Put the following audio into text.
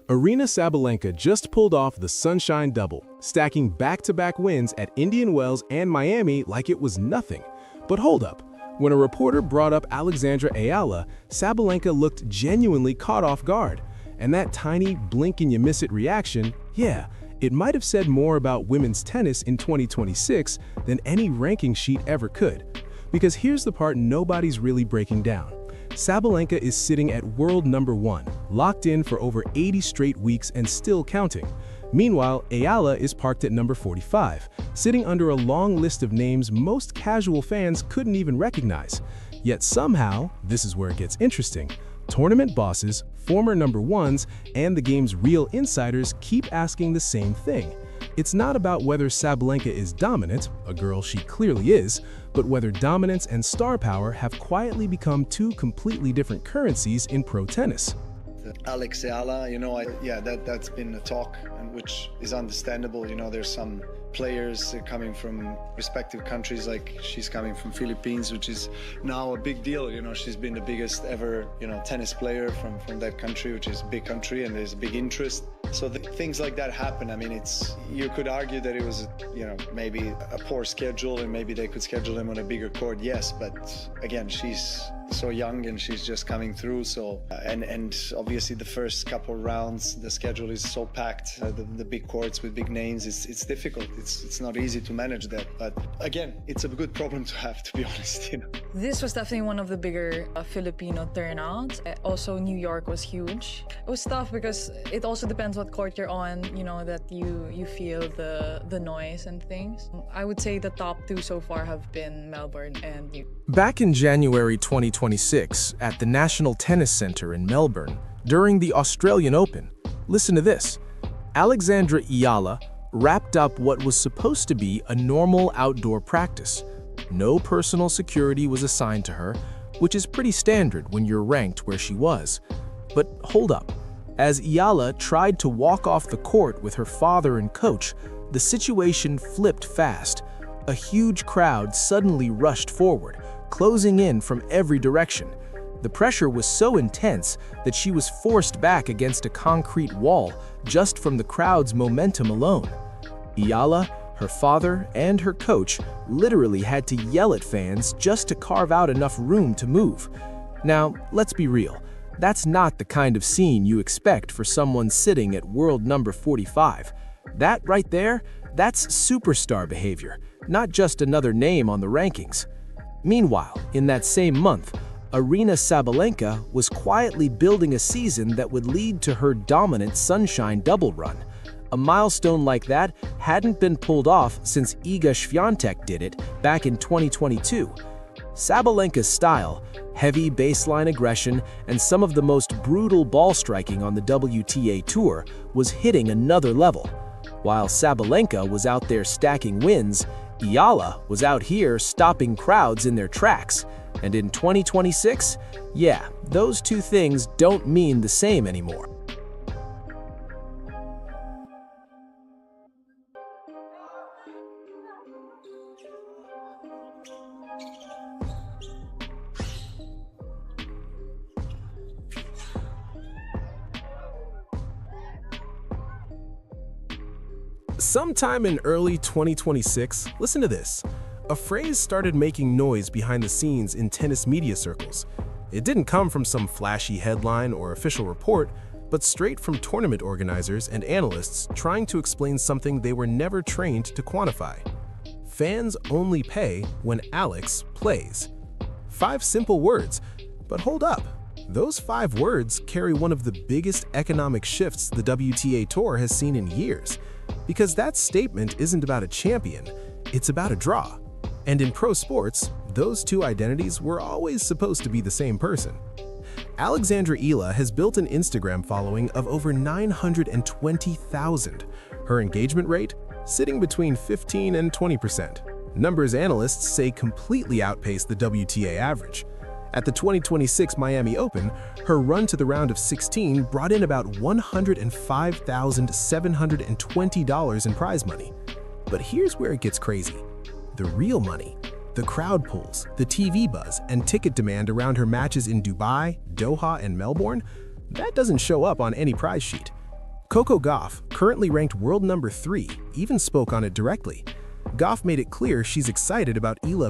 Aryna Sabalenka just pulled off the Sunshine Double, stacking back-to-back wins at Indian Wells and Miami like it was nothing. But hold up. When a reporter brought up Alex Eala, Sabalenka looked genuinely caught off guard. And that tiny blink-and-you-miss-it reaction, yeah, it might have said more about women's tennis in 2026 than any ranking sheet ever could. Because here's the part nobody's really breaking down. Sabalenka is sitting at world number 1, locked in for over 80 straight weeks and still counting. Meanwhile, Eala is parked at number 45, sitting under a long list of names most casual fans couldn't even recognize. Yet somehow, this is where it gets interesting, tournament bosses, former number ones, and the game's real insiders keep asking the same thing. It's not about whether Sabalenka is dominant, a girl she clearly is, but whether dominance and star power have quietly become two completely different currencies in pro tennis. Alex Eala, that's been a talk, and which is understandable. There's some players coming from respective countries, like she's coming from Philippines, which is now a big deal. She's been the biggest ever, tennis player from that country, which is a big country, and there's a big interest. So things like that happen. I mean, you could argue that it was, maybe a poor schedule, and maybe they could schedule him on a bigger court. Yes, but again, she's so young and she's just coming through. So and obviously the first couple rounds, the schedule is so packed. The big courts with big names, it's difficult. It's not easy to manage that. But again, it's a good problem to have, to be honest. This was definitely one of the bigger Filipino turnouts. Also, New York was huge. It was tough because it also depends what court you're on. That you feel the noise and things. I would say the top two so far have been Melbourne and New York. Back in January 2026, at the National Tennis Center in Melbourne, during the Australian Open, listen to this. Alex Eala wrapped up what was supposed to be a normal outdoor practice. No personal security was assigned to her, which is pretty standard when you're ranked where she was. But hold up. As Eala tried to walk off the court with her father and coach, the situation flipped fast. A huge crowd suddenly rushed forward, closing in from every direction. The pressure was so intense that she was forced back against a concrete wall just from the crowd's momentum alone. Eala, her father, and her coach literally had to yell at fans just to carve out enough room to move. Now, let's be real. That's not the kind of scene you expect for someone sitting at world number 45. That right there, that's superstar behavior, not just another name on the rankings. Meanwhile, in that same month, Aryna Sabalenka was quietly building a season that would lead to her dominant Sunshine Double run. A milestone like that hadn't been pulled off since Iga Swiatek did it back in 2022. Sabalenka's style, heavy baseline aggression, and some of the most brutal ball striking on the WTA Tour was hitting another level. While Sabalenka was out there stacking wins, Eala was out here stopping crowds in their tracks. And in 2026, yeah, those two things don't mean the same anymore. Sometime in early 2026, listen to this. A phrase started making noise behind the scenes in tennis media circles. It didn't come from some flashy headline or official report, but straight from tournament organizers and analysts trying to explain something they were never trained to quantify. Fans only pay when Alex plays. 5 simple words, but hold up. Those 5 words carry one of the biggest economic shifts the WTA Tour has seen in years. Because that statement isn't about a champion, it's about a draw. And in pro sports, those two identities were always supposed to be the same person. Alex Eala has built an Instagram following of over 920,000. Her engagement rate? Sitting between 15 and 20%. Numbers analysts say completely outpaced the WTA average. At the 2026 Miami Open, her run to the round of 16 brought in about $105,720 in prize money. But here's where it gets crazy. The real money, the crowd pulls, the TV buzz, and ticket demand around her matches in Dubai, Doha, and Melbourne, that doesn't show up on any prize sheet. Coco Gauff, currently ranked world number 3, even spoke on it directly. Gauff made it clear she's excited about Eala